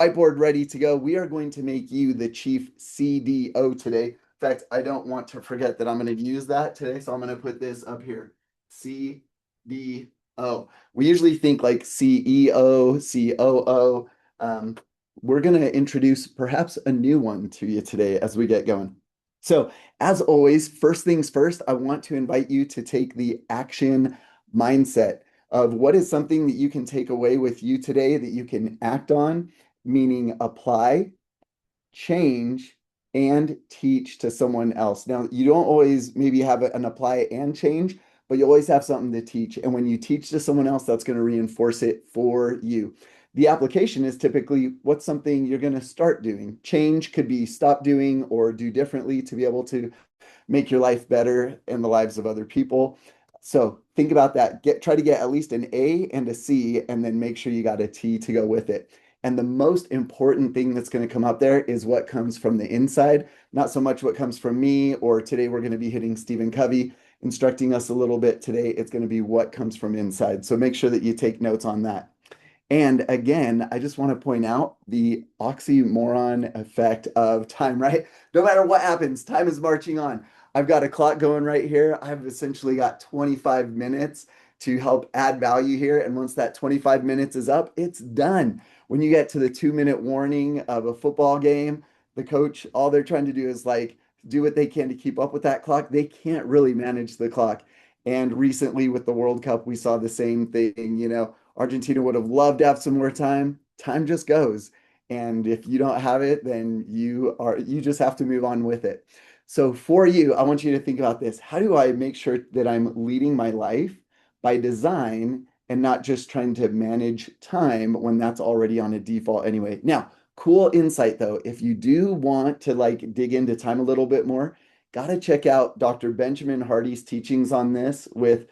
whiteboard ready to go. We are going to make you the chief C.D.O. today. In fact, I don't want to forget that I'm going to use that today, so I'm going to put this up here. C.D.O. We usually think like CEO, COO. Um, we're going to introduce perhaps a new one to you today as we get going. So, as always, first things first, I want to invite you to take the action mindset of what is something that you can take away with you today that you can act on, meaning apply, change, and teach to someone else. Now, you don't always maybe have an apply and change, but you always have something to teach. And when you teach to someone else, that's going to reinforce it for you. The application is typically what's something you're going to start doing. Change could be stop doing or do differently to be able to make your life better and the lives of other people. So think about that. Try to get at least an A and a C, and then make sure you got a T to go with it. And the most important thing that's going to come up there is what comes from the inside, not so much what comes from me, or today we're going to be hitting Stephen Covey, instructing us a little bit today. It's going to be what comes from inside. So make sure that you take notes on that. And again, I just want to point out the oxymoron effect of time, right? No matter what happens, time is marching on. I've got a clock going right here. I've essentially got 25 minutes to help add value here. And once that 25 minutes is up, it's done. When you get to the 2-minute warning of a football game, the coach, all they're trying to do is like do what they can to keep up with that clock. They can't really manage the clock. And recently with the World Cup, we saw the same thing. Argentina would have loved to have some more time. Time just goes. And if you don't have it, then you just have to move on with it. So for you, I want you to think about this. How do I make sure that I'm leading my life by design and not just trying to manage time when that's already on a default anyway? Now, cool insight though. If you do want to like dig into time a little bit more, got to check out Dr. Benjamin Hardy's teachings on this with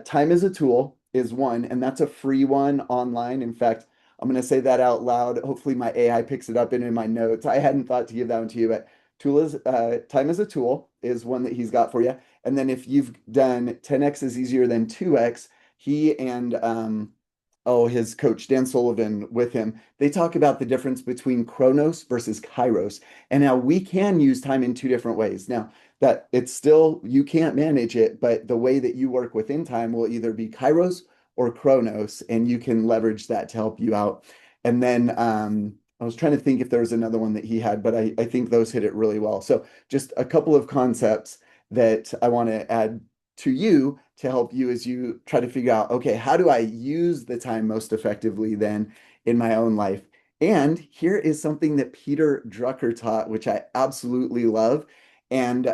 time as a tool is one, and that's a free one online. In fact, I'm going to say that out loud. Hopefully, my AI picks it up in my notes. I hadn't thought to give that one to you, but time as a tool is one that he's got for you. And then if you've done 10x is easier than 2x, he and his coach Dan Sullivan with him, they talk about the difference between chronos versus kairos, and how we can use time in two different ways. Now, that it's still, you can't manage it, but the way that you work within time will either be kairos or chronos, and you can leverage that to help you out. And then I was trying to think if there was another one that he had, but I think those hit it really well. So just a couple of concepts that I want to add to you to help you as you try to figure out, okay, how do I use the time most effectively then in my own life? And here is something that Peter Drucker taught, which I absolutely love. And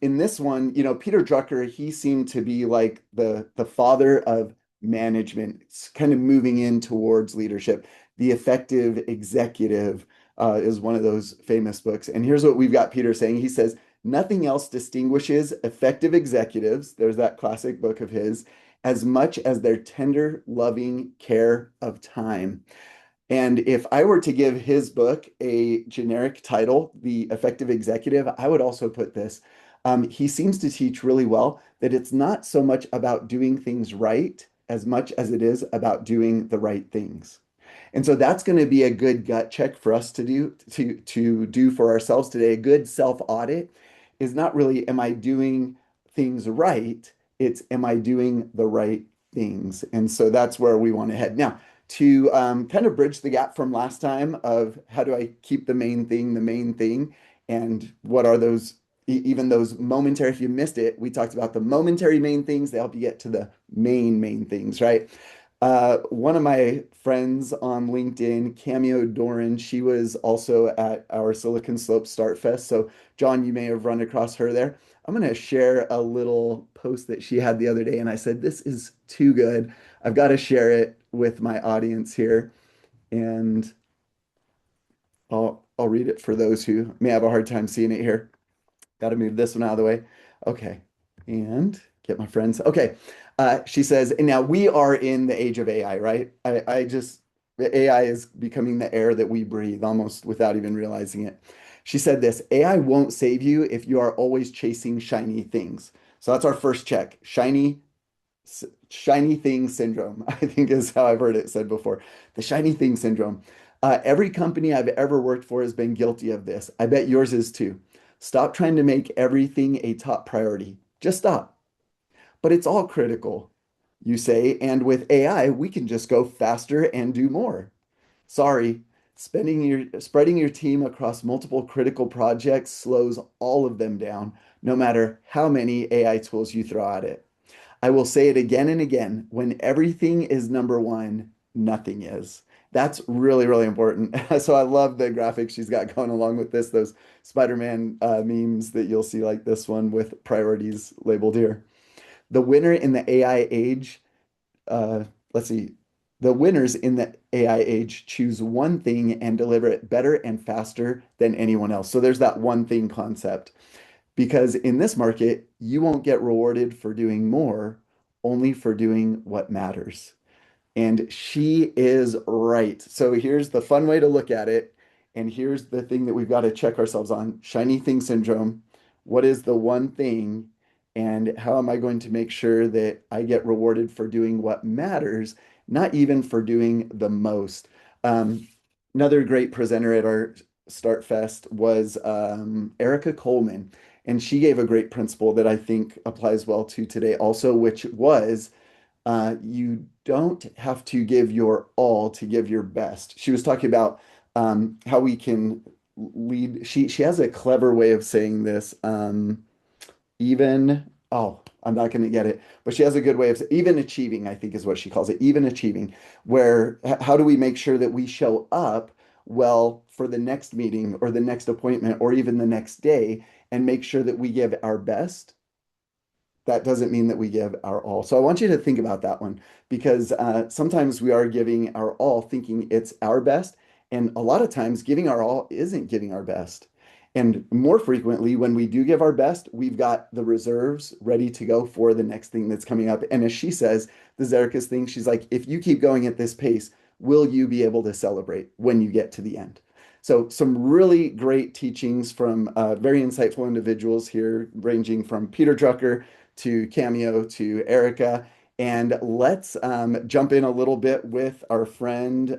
in this one, Peter Drucker, he seemed to be like the father of management. It's kind of moving in towards leadership. The Effective Executive is one of those famous books. And here's what we've got Peter saying. He says, nothing else distinguishes effective executives, there's that classic book of his, as much as their tender, loving care of time. And if I were to give his book a generic title, The Effective Executive, I would also put this. He seems to teach really well that it's not so much about doing things right as much as it is about doing the right things. And so that's going to be a good gut check for us to do for ourselves today. A good self-audit is not really, am I doing things right? It's, am I doing the right things? And so that's where we want to head. Now, to kind of bridge the gap from last time of how do I keep the main thing, and what are those, even those momentary, if you missed it, we talked about the momentary main things. They help you get to the main things, right? One of my friends on LinkedIn, Cameo Doran, she was also at our Silicon Slopes Start Fest. So, John, you may have run across her there. I'm going to share a little post that she had the other day, and I said, this is too good. I've got to share it with my audience here, and I'll read it for those who may have a hard time seeing it here. Got to move this one out of the way. Okay. And get my friends. Okay. She says, and now we are in the age of AI, right? The AI is becoming the air that we breathe almost without even realizing it. She said this, AI won't save you if you are always chasing shiny things. So that's our first check. Shiny thing syndrome, I think is how I've heard it said before. The shiny thing syndrome. Every company I've ever worked for has been guilty of this. I bet yours is too. Stop trying to make everything a top priority. Just stop. But it's all critical, you say, and with AI, we can just go faster and do more. Sorry, spreading your team across multiple critical projects slows all of them down, no matter how many AI tools you throw at it. I will say it again and again. When everything is number one, nothing is. That's really, really important. So I love the graphics she's got going along with this, those Spider-Man memes that you'll see like this one with priorities labeled here. The winner in the AI age, uh, let's see, the winners in the AI age choose one thing and deliver it better and faster than anyone else. So there's that one thing concept. Because in this market, you won't get rewarded for doing more, only for doing what matters. And she is right. So here's the fun way to look at it. And here's the thing that we've got to check ourselves on. Shiny thing syndrome. What is the one thing? And how am I going to make sure that I get rewarded for doing what matters, not even for doing the most? Another great presenter at our Start Fest was Erica Coleman. And she gave a great principle that I think applies well to today also, which was you don't have to give your all to give your best. She was talking about how we can lead. She has a clever way of saying this. Even, oh, I'm not going to get it, but she has a good way of even achieving, I think is what she calls it, even achieving, where how do we make sure that we show up well for the next meeting or the next appointment or even the next day and make sure that we give our best. That doesn't mean that we give our all. So I want you to think about that one because sometimes we are giving our all thinking it's our best. And a lot of times giving our all isn't giving our best. And more frequently, when we do give our best, we've got the reserves ready to go for the next thing that's coming up. And as she says, the Xerxes thing, she's like, if you keep going at this pace, will you be able to celebrate when you get to the end? So some really great teachings from very insightful individuals here, ranging from Peter Drucker to Cameo to Erica. And let's jump in a little bit with our friend.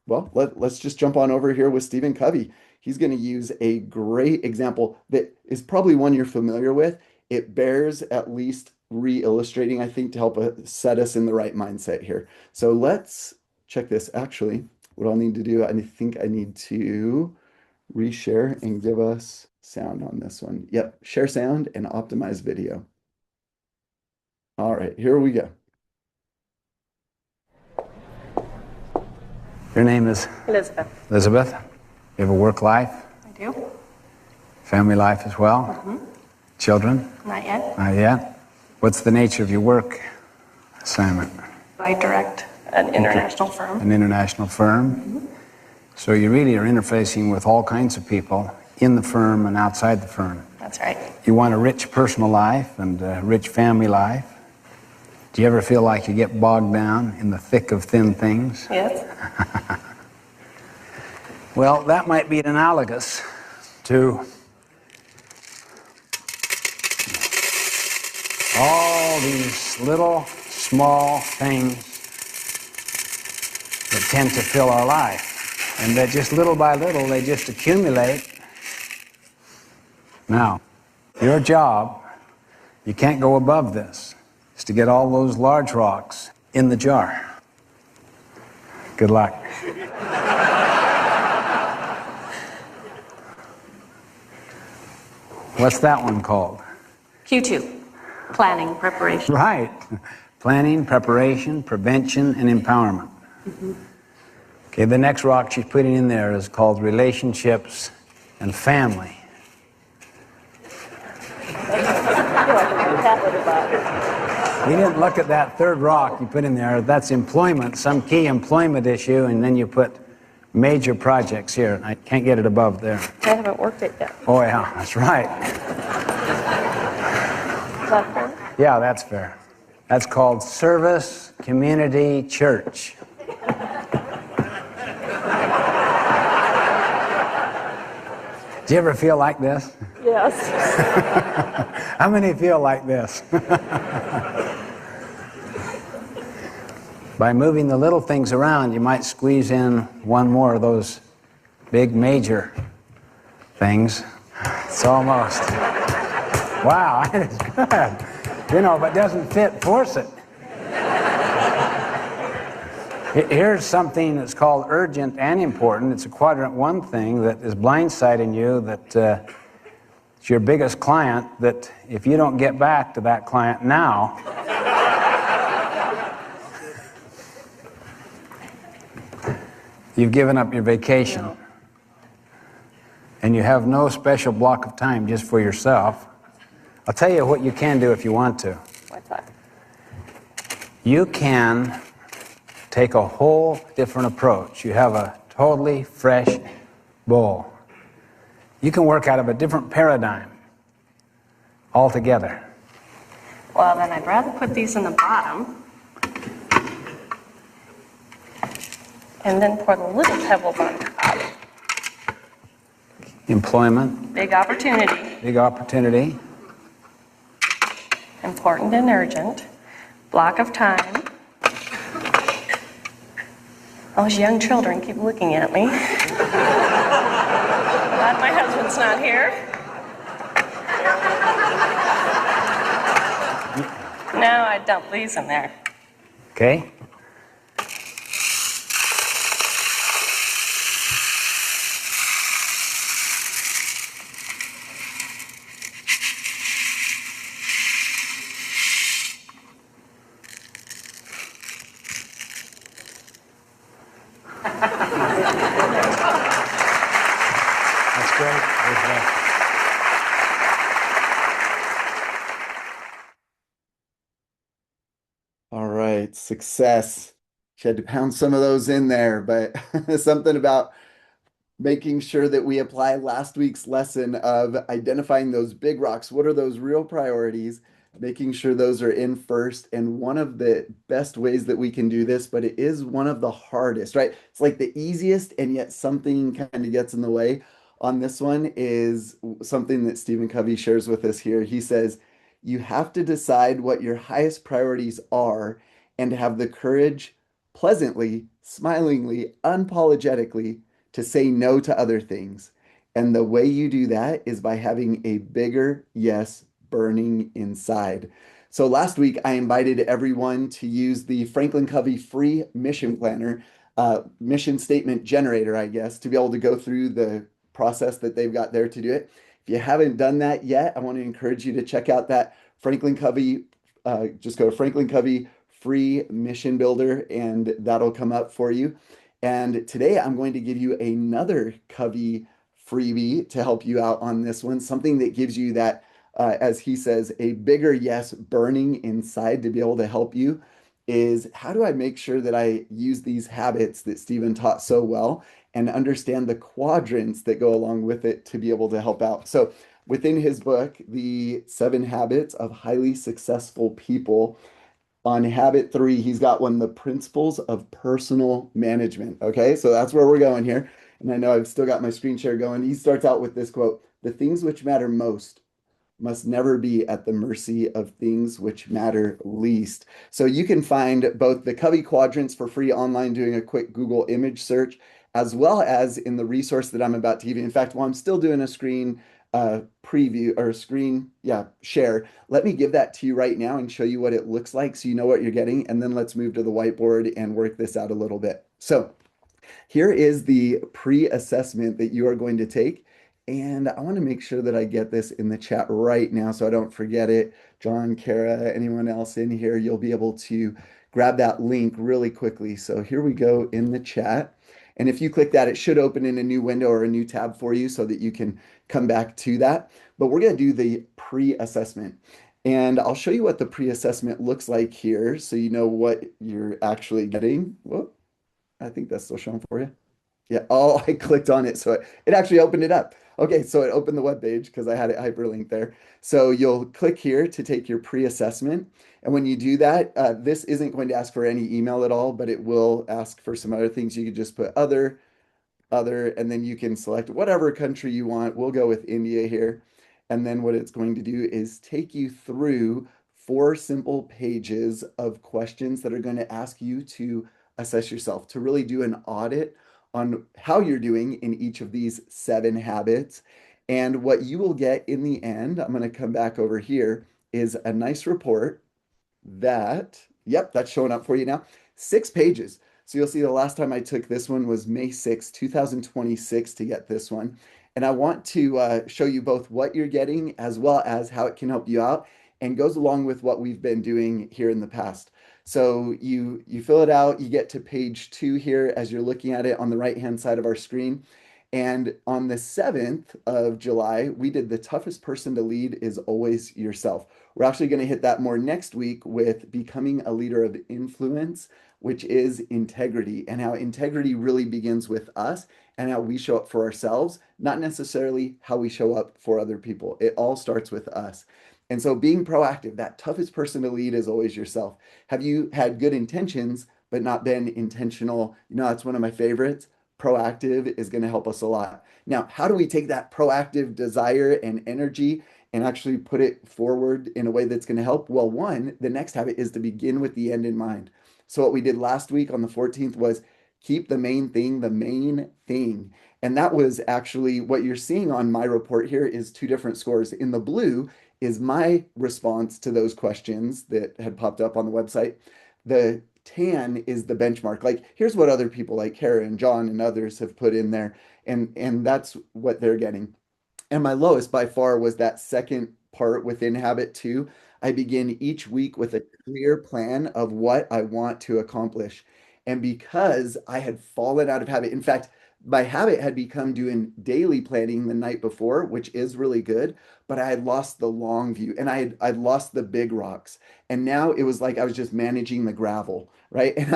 Let's just jump on over here with Stephen Covey. He's going to use a great example that is probably one you're familiar with. It bears at least re-illustrating, I think, to help set us in the right mindset here. So let's check this. Actually, what I'll need to do, I think I need to reshare and give us sound on this one. Yep, share sound and optimize video. All right, here we go. Your name is? Elizabeth. Elizabeth. You have a work life? I do. Family life as well? Mm-hmm. Children? Not yet. Not yet. What's the nature of your work assignment? I direct an international firm. An international firm? Mm-hmm. So you really are interfacing with all kinds of people in the firm and outside the firm. That's right. You want a rich personal life and a rich family life. Do you ever feel like you get bogged down in the thick of thin things? Yes. Well, that might be analogous to all these little, small things that tend to fill our life. And that just little by little, they just accumulate. Now, your job, you can't go above this, is to get all those large rocks in the jar. Good luck. What's that one called? Q2, planning, preparation. Right. Planning, preparation, prevention, and empowerment. Mm-hmm. Okay, the next rock she's putting in there is called relationships and family. We didn't look at that third rock you put in there. That's employment, some key employment issue, and then you put major projects here. I can't get it above there. I haven't worked it yet. Oh, yeah, that's right. Is that fair? Yeah, that's fair. That's called service, community, church. Do you ever feel like this? Yes. How many feel like this? By moving the little things around, you might squeeze in one more of those big major things. It's almost. Wow, that is good. You know, if it doesn't fit, force it. Here's something that's called urgent and important. It's a quadrant 1 thing that is blindsiding you, that it's your biggest client, that if you don't get back to that client now, you've given up your vacation. And you have no special block of time just for yourself. I'll tell you what you can do if you want to. What's that? You can take a whole different approach. You have a totally fresh bowl. You can work out of a different paradigm altogether. Well, then I'd rather put these in the bottom and then pour the little pebbles on top. Employment, Big opportunity, big opportunity. important and urgent, block of time. Those young children keep looking at me. Glad my husband's not here. Now I dump these in there. Okay? That's great. All right, success. She had to pound some of those in there, but something about making sure that we apply last week's lesson of identifying those big rocks. What are those real priorities? Making sure those are in first. And one of the best ways that we can do this, but it is one of the hardest, right? It's like the easiest, and yet something kind of gets in the way on this one is something that Stephen Covey shares with us here. He says, you have to decide what your highest priorities are and have the courage pleasantly, smilingly, unapologetically to say no to other things. And the way you do that is by having a bigger yes burning inside. So last week, I invited everyone to use the Franklin Covey free mission planner, mission statement generator, I guess, to be able to go through the process that they've got there to do it. If you haven't done that yet, I want to encourage you to check out that Franklin Covey. Just go to Franklin Covey free mission builder, and that'll come up for you. And today I'm going to give you another Covey freebie to help you out on this one, something that gives you that, as he says, a bigger yes burning inside to be able to help you is how do I make sure that I use these habits that Stephen taught so well and understand the quadrants that go along with it to be able to help out. So within his book, The 7 Habits of Highly Successful People, on habit 3, he's got one, the principles of personal management. Okay, so that's where we're going here. And I know I've still got my screen share going. He starts out with this quote: the things which matter most must never be at the mercy of things which matter least. So you can find both the Covey quadrants for free online doing a quick Google image search, as well as in the resource that I'm about to give you. In fact, while I'm still doing a screen preview or screen, share, let me give that to you right now and show you what it looks like so you know what you're getting. And then let's move to the whiteboard and work this out a little bit. So here is the pre-assessment that you are going to take. And I want to make sure that I get this in the chat right now so I don't forget it. John, Kara, anyone else in here, you'll be able to grab that link really quickly. So here we go in the chat. And if you click that, it should open in a new window or a new tab for you so that you can come back to that. But we're going to do the pre-assessment. And I'll show you what the pre-assessment looks like here so you know what you're actually getting. Whoop, I think that's still showing for you. Yeah. Oh, I clicked on it. So it actually opened it up. Okay. So it opened the web page because I had it hyperlinked there. So you'll click here to take your pre-assessment. And when you do that, this isn't going to ask for any email at all, but it will ask for some other things. You could just put other, and then you can select whatever country you want. We'll go with India here. And then what it's going to do is take you through 4 simple pages of questions that are going to ask you to assess yourself, to really do an audit on how you're doing in each of these 7 habits. And what you will get in the end, I'm going to come back over here, is a nice report that, yep, that's showing up for you now. 6 pages. So you'll see the last time I took this one was May 6, 2026 to get this one. And I want to show you both what you're getting as well as how it can help you out and goes along with what we've been doing here in the past. So you fill it out, you get to page 2 here as you're looking at it on the right-hand side of our screen. And on the 7th of July, we did the toughest person to lead is always yourself. We're actually going to hit that more next week with becoming a leader of influence, which is integrity, and how integrity really begins with us and how we show up for ourselves, not necessarily how we show up for other people. It all starts with us. And so being proactive, that toughest person to lead is always yourself. Have you had good intentions, but not been intentional? You know, that's one of my favorites. Proactive is going to help us a lot. Now, how do we take that proactive desire and energy and actually put it forward in a way that's going to help? Well, one, the next habit is to begin with the end in mind. So what we did last week on the 14th was keep the main thing the main thing. And that was actually what you're seeing on my report here is 2 different scores. In the blue is my response to those questions that had popped up on the website. The tan is the benchmark. Like, here's what other people like Kara and John and others have put in there, and that's what they're getting. And my lowest by far was that second part within habit 2. I begin each week with a clear plan of what I want to accomplish. And because I had fallen out of habit, in fact, my habit had become doing daily planning the night before, which is really good, but I had lost the long view and I'd lost the big rocks. And now it was like I was just managing the gravel, right? And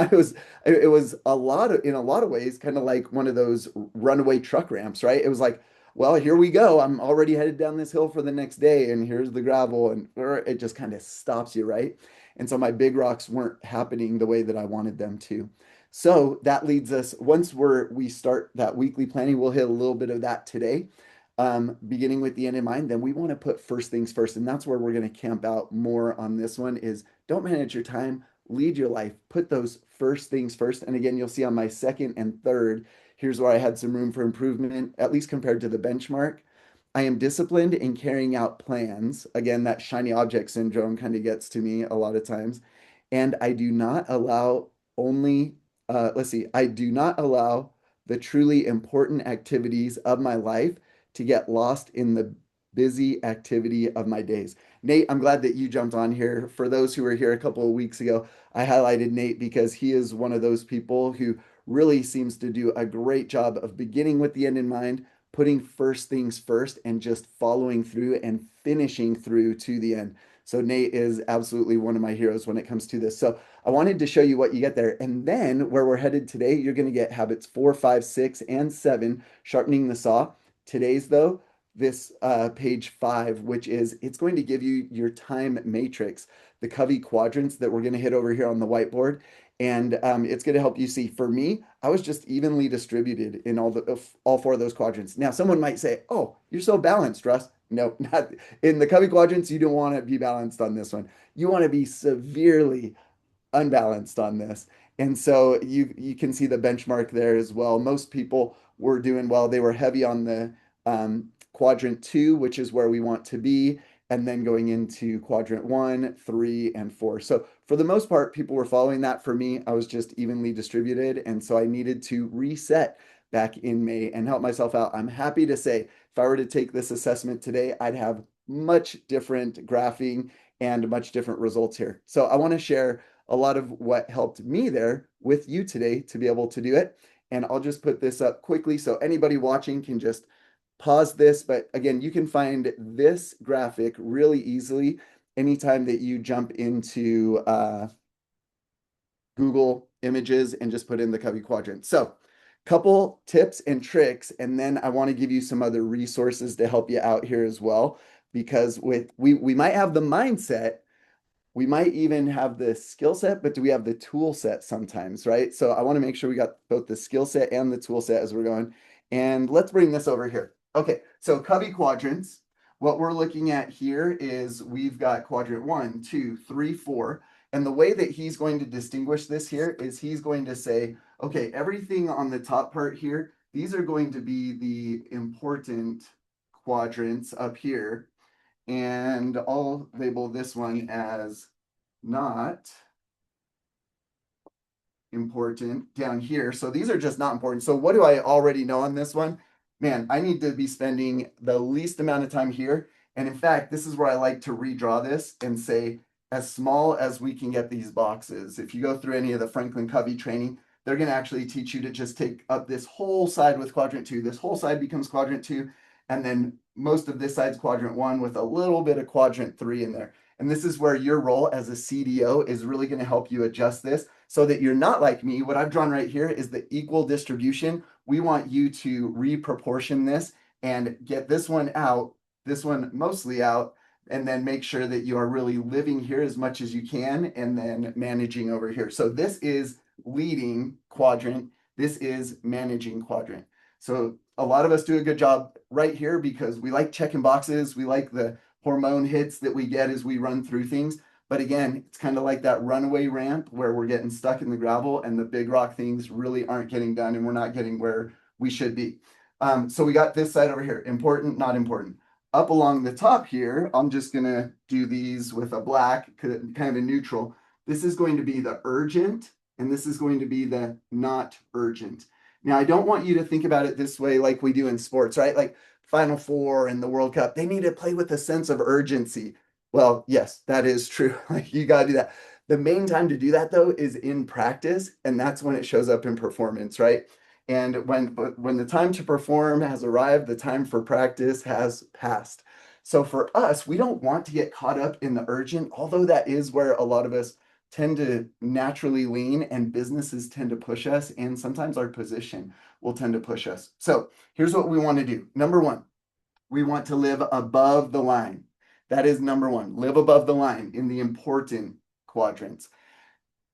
it was a lot of in a lot of ways kind of like one of those runaway truck ramps, right? It was like, well, here we go. I'm already headed down this hill for the next day, and here's the gravel, and it just kind of stops you, right? And so my big rocks weren't happening the way that I wanted them to. So that leads us, once we start that weekly planning, we'll hit a little bit of that today. Beginning with the end in mind, then we want to put first things first. And that's where we're going to camp out more on this one is don't manage your time, lead your life, put those first things first. And again, you'll see on my second and third, here's where I had some room for improvement, at least compared to the benchmark. I am disciplined in carrying out plans. Again, that shiny object syndrome kind of gets to me a lot of times. And I do not allow only, I do not allow the truly important activities of my life to get lost in the busy activity of my days. Nate, I'm glad that you jumped on here. For those who were here a couple of weeks ago, I highlighted Nate because he is one of those people who really seems to do a great job of beginning with the end in mind, putting first things first, and just following through and finishing through to the end. So Nate is absolutely one of my heroes when it comes to this. So I wanted to show you what you get there. And then where we're headed today, you're going to get habits 4, 5, 6, and 7, sharpening the saw. Today's though, this page 5, which is it's going to give you your time matrix, the Covey quadrants that we're going to hit over here on the whiteboard. And it's going to help you see. For me, I was just evenly distributed in all 4 of those quadrants. Now, someone might say, "Oh, you're so balanced, Russ." No, not in the Covey quadrants. You don't want to be balanced on this one. You want to be severely unbalanced on this. And so you can see the benchmark there as well. Most people were doing well. They were heavy on the quadrant 2, which is where we want to be, and then going into quadrant 1, 3, and 4. So for the most part, people were following that. For me, I was just evenly distributed, and so I needed to reset back in May and help myself out. I'm happy to say if I were to take this assessment today, I'd have much different graphing and much different results here. So I want to share a lot of what helped me there with you today to be able to do it. And I'll just put this up quickly so anybody watching can just pause this. But again, you can find this graphic really easily anytime that you jump into Google Images and just put in the Covey quadrant. So couple tips and tricks, and then I want to give you some other resources to help you out here as well, because we might have the mindset, we might even have the skill set, but do we have the tool set sometimes, right? So I want to make sure we got both the skill set and the tool set as we're going. And let's bring this over here. Okay, so Covey quadrants. What we're looking at here is we've got quadrant 1, 2, 3, 4. And the way that he's going to distinguish this here is he's going to say, okay, everything on the top part here, these are going to be the important quadrants up here. And I'll label this one as not important down here. So these are just not important. So what do I already know on this one? Man, I need to be spending the least amount of time here. And in fact, this is where I like to redraw this and say, as small as we can get these boxes. If you go through any of the Franklin Covey training, they're going to actually teach you to just take up this whole side with quadrant 2. This whole side becomes quadrant 2. And then most of this side's quadrant 1 with a little bit of quadrant 3 in there. And this is where your role as a C.D.O. is really going to help you adjust this so that you're not like me. What I've drawn right here is the equal distribution. We want you to reproportion this and get this one out, this one mostly out, and then make sure that you are really living here as much as you can and then managing over here. So this is leading quadrant. This is managing quadrant. So a lot of us do a good job right here because we like checking boxes. We like the hormone hits that we get as we run through things. But again, it's kind of like that runaway ramp where we're getting stuck in the gravel and the big rock things really aren't getting done and we're not getting where we should be. So we got this side over here, important, not important. Up along the top here, I'm just going to do these with a black, kind of a neutral. This is going to be the urgent and this is going to be the not urgent. Now, I don't want you to think about it this way like we do in sports, right? Like Final Four and the World Cup, they need to play with a sense of urgency. Well, yes, that is true. Like you got to do that. The main time to do that though is in practice, and that's when it shows up in performance, right? And when the time to perform has arrived, the time for practice has passed. So for us, we don't want to get caught up in the urgent, although that is where a lot of us tend to naturally lean and businesses tend to push us, and sometimes our position will tend to push us. So here's what we want to do. Number one, we want to live above the line. That is number one, live above the line in the important quadrants.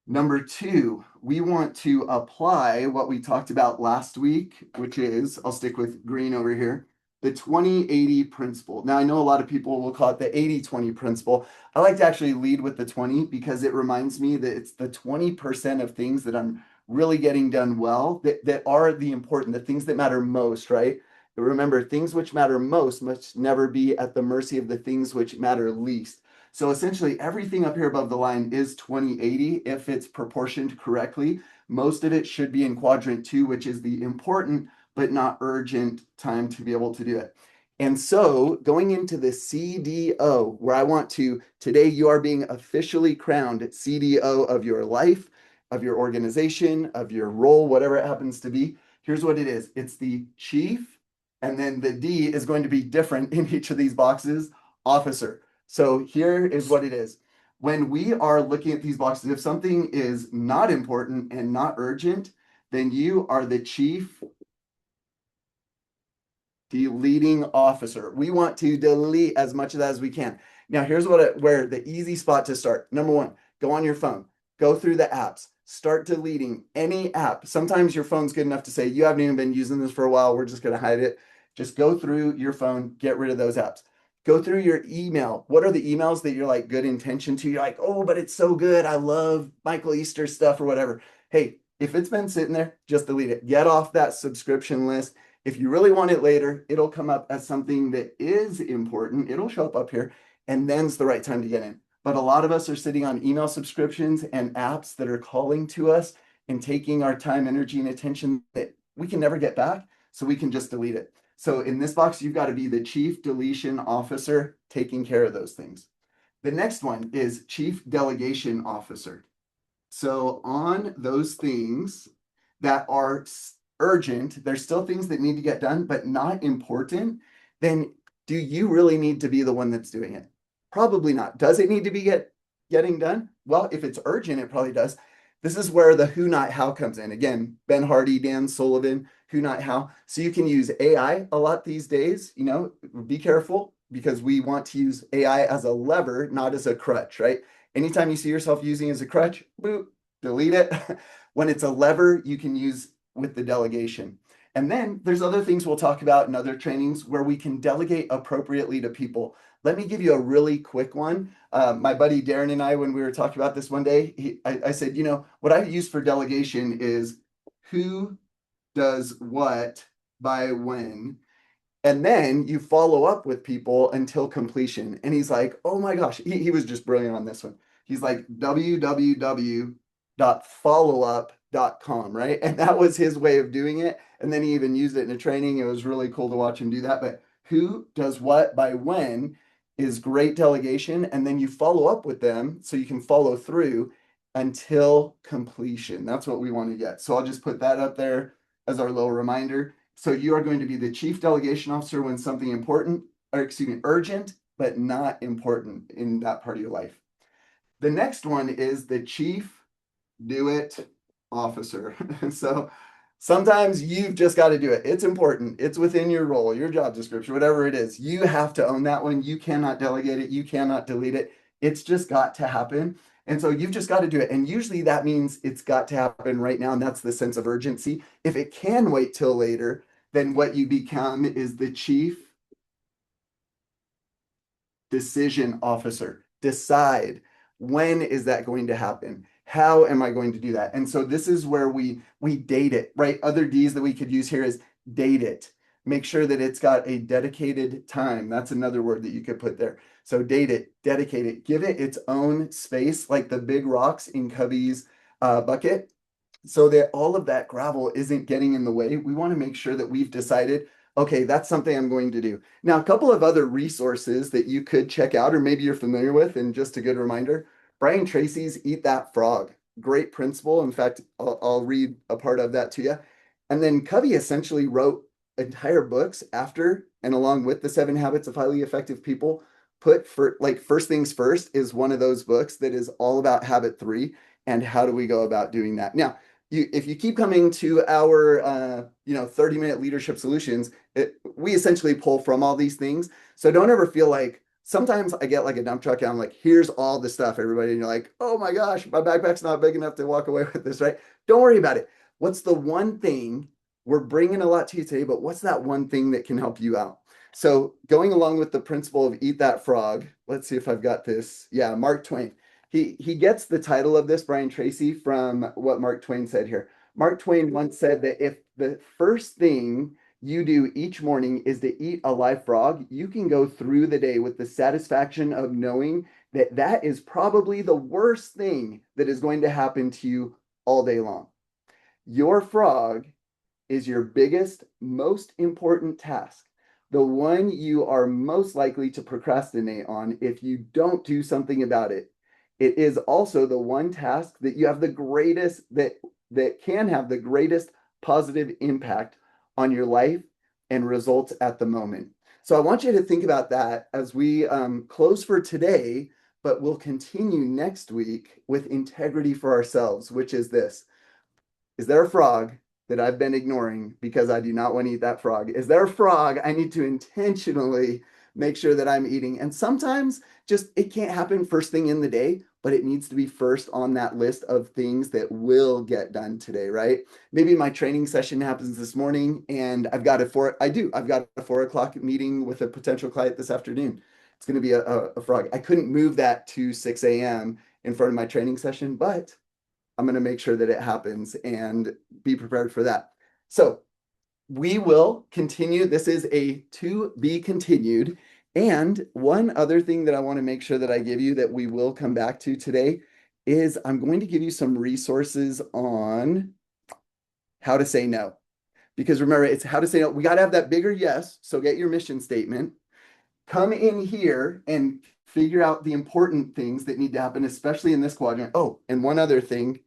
Number two, we want to apply what we talked about last week, which is, I'll stick with green over here, the 20-80 principle. Now, I know a lot of people will call it the 80-20 principle. I like to actually lead with the 20 because it reminds me that it's the 20% of things that I'm really getting done well that are the important, the things that matter most, right? But remember, things which matter most must never be at the mercy of the things which matter least. So essentially everything up here above the line is 20-80 if it's proportioned correctly. Most of it should be in quadrant 2, which is the important but not urgent time to be able to do it. And so going into the C.D.O, where I want to, today you are being officially crowned C.D.O of your life, of your organization, of your role, whatever it happens to be. Here's what it is. It's the chief, and then the D is going to be different in each of these boxes, officer. So here is what it is. When we are looking at these boxes, if something is not important and not urgent, then you are the chief deleting officer. We want to delete as much of that as we can. Now, here's where the easy spot to start. Number one, go on your phone, go through the apps, start deleting any app. Sometimes your phone's good enough to say, you haven't even been using this for a while, we're just going to hide it. Just go through your phone, get rid of those apps. Go through your email. What are the emails that you're like good intention to? You're like, oh, but it's so good. I love Michael Easter stuff or whatever. Hey, if it's been sitting there, just delete it. Get off that subscription list. If you really want it later, it'll come up as something that is important. It'll show up here, and then's the right time to get in. But a lot of us are sitting on email subscriptions and apps that are calling to us and taking our time, energy, and attention that we can never get back. So we can just delete it. So in this box, you've got to be the chief deletion officer taking care of those things. The next one is chief delegation officer. So on those things that are urgent, there's still things that need to get done, but not important, then do you really need to be the one that's doing it? Probably not. Does it need to be getting done? Well, if it's urgent, it probably does. This is where the who, not how comes in. Again, Ben Hardy, Dan Sullivan, who, not how. So you can use AI a lot these days. You know, be careful because we want to use AI as a lever, not as a crutch, right? Anytime you see yourself using as a crutch, boop, delete it. When it's a lever, you can use with the delegation. And then there's other things we'll talk about in other trainings where we can delegate appropriately to people. Let me give you a really quick one. My buddy Darren and I, when we were talking about this one day, I said, what I use for delegation is who does what by when. And then you follow up with people until completion. And he's like, oh my gosh, he was just brilliant on this one. He's like, www.followup.com, right? And that was his way of doing it. And then he even used it in a training. It was really cool to watch him do that. But who does what by when is great delegation. And then you follow up with them so you can follow through until completion. That's what we want to get. So I'll just put that up there as our little reminder. So you are going to be the chief delegation officer when something important, or excuse me, urgent, but not important in that part of your life. The next one is the chief do it officer. So sometimes you've just got to do it. It's important. It's within your role, your job description, whatever it is. You have to own that one. You cannot delegate it. You cannot delete it. It's just got to happen. And so you've just got to do it. And usually that means it's got to happen right now. And that's the sense of urgency. If it can wait till later, then what you become is the chief decision officer. Decide, when is that going to happen? How am I going to do that? And so this is where we date it, right? Other D's that we could use here is date it. Make sure that it's got a dedicated time. That's another word that you could put there. So date it, dedicate it, give it its own space, like the big rocks in Cubby's bucket, so that all of that gravel isn't getting in the way. We want to make sure that we've decided, okay, that's something I'm going to do. Now, a couple of other resources that you could check out, or maybe you're familiar with, and just a good reminder, Brian Tracy's Eat That Frog. Great principle. In fact, I'll read a part of that to you. And then Covey essentially wrote entire books after and along with the 7 Habits of Highly Effective People. Put for like First Things First is one of those books that is all about habit 3 and how do we go about doing that. Now, if you keep coming to our 30-minute leadership solutions, we essentially pull from all these things. So don't ever feel like, sometimes I get like a dump truck and I'm like, here's all the stuff, everybody. And you're like, oh my gosh, my backpack's not big enough to walk away with this, right? Don't worry about it. What's the one thing? We're bringing a lot to you today, but what's that one thing that can help you out? So going along with the principle of eat that frog, let's see if I've got this. Yeah, Mark Twain. He gets the title of this, Brian Tracy, from what Mark Twain said here. Mark Twain once said that if the first thing you do each morning is to eat a live frog, you can go through the day with the satisfaction of knowing that that is probably the worst thing that is going to happen to you all day long. Your frog is your biggest, most important task, the one you are most likely to procrastinate on if you don't do something about it. It is also the one task that you have the greatest, that can have the greatest positive impact on your life and results at the moment. So I want you to think about that as we close for today, but we'll continue next week with integrity for ourselves, which is this. Is there a frog that I've been ignoring because I do not want to eat that frog? Is there a frog I need to intentionally make sure that I'm eating? And sometimes just it can't happen first thing in the day, but it needs to be first on that list of things that will get done today, right? Maybe my training session happens this morning and I've got a 4 o'clock meeting with a potential client this afternoon. It's going to be a frog. I couldn't move that to 6 a.m. in front of my training session, but I'm going to make sure that it happens and be prepared for that. So we will continue. This is a to be continued. And one other thing that I want to make sure that I give you that we will come back to today is I'm going to give you some resources on how to say no. Because remember, it's how to say no. We got to have that bigger yes. So get your mission statement. Come in here and figure out the important things that need to happen, especially in this quadrant. Oh, and one other thing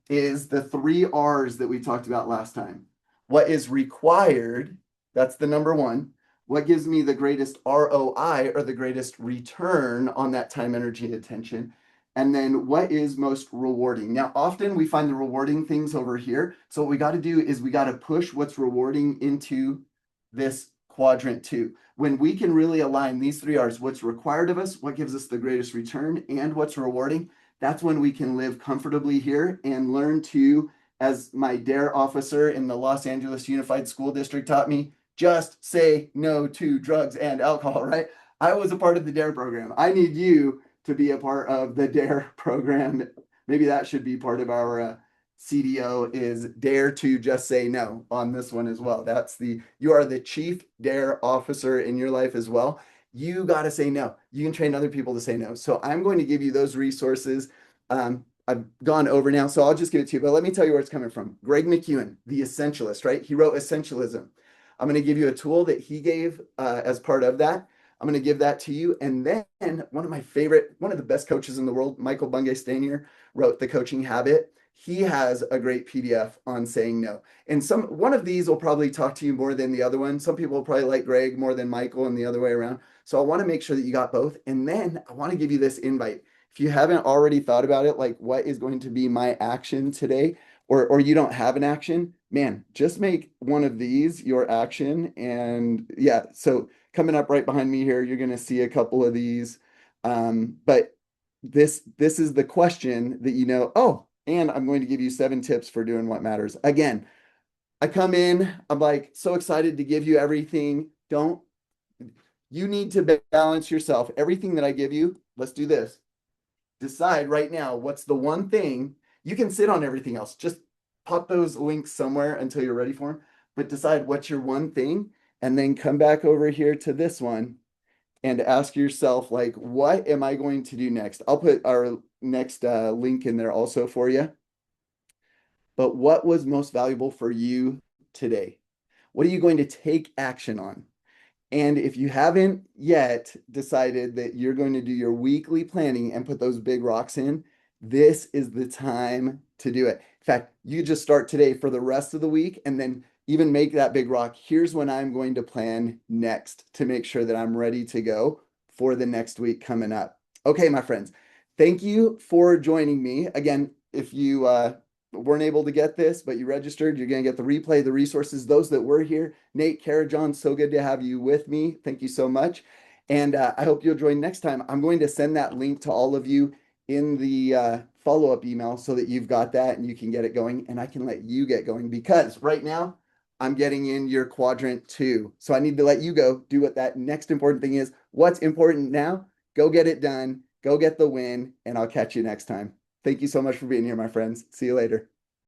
is the 3 R's that we talked about last time. What is required? That's the number 1. What gives me the greatest ROI, or the greatest return on that time, energy, attention? And then what is most rewarding? Now, often we find the rewarding things over here. So what we got to do is we got to push what's rewarding into this quadrant 2. When we can really align these 3 R's, what's required of us, what gives us the greatest return, and what's rewarding, that's when we can live comfortably here and learn to as my DARE officer in the Los Angeles Unified School District taught me, just say no to drugs and alcohol, right? I was a part of the DARE program. I need you to be a part of the DARE program. Maybe that should be part of our C.D.O is dare to just say no on this one as well. You are the chief dare officer in your life as well. You got to say no. You can train other people to say no. So I'm going to give you those resources. I've gone over now, so I'll just give it to you. But let me tell you where it's coming from. Greg McEwen, the essentialist, right? He wrote Essentialism. I'm going to give you a tool that he gave as part of that. I'm going to give that to you. And then one of the best coaches in the world, Michael Bungay Stanier, wrote The Coaching Habit. He has a great PDF on saying no. And one of these will probably talk to you more than the other one. Some people will probably like Greg more than Michael and the other way around. So I want to make sure that you got both. And then I want to give you this invite. If you haven't already thought about it, like what is going to be my action today, or you don't have an action, man, just make one of these your action. And yeah, so coming up right behind me here, you're going to see a couple of these. But this is the question that oh, and I'm going to give you 7 tips for doing what matters. Again, I come in, I'm like so excited to give you everything. You need to balance yourself. Everything that I give you, let's do this. Decide right now what's the one thing. You can sit on everything else. Just pop those links somewhere until you're ready for them. But decide what's your one thing, and then come back over here to this one and ask yourself, like, what am I going to do next? I'll put our next link in there also for you. But what was most valuable for you today? What are you going to take action on? And if you haven't yet decided that you're going to do your weekly planning and put those big rocks in, this is the time to do it. In fact, you just start today for the rest of the week and then even make that big rock. Here's when I'm going to plan next to make sure that I'm ready to go for the next week coming up. Okay, my friends, thank you for joining me. Again, if you weren't able to get this, but you registered, you're going to get the replay, the resources, those that were here. Nate, Kara, John, so good to have you with me. Thank you so much. And I hope you'll join next time. I'm going to send that link to all of you in the follow-up email so that you've got that and you can get it going and I can let you get going because right now I'm getting in your quadrant 2. So I need to let you go do what that next important thing is. What's important now? Go get it done. Go get the win and I'll catch you next time. Thank you so much for being here, my friends. See you later.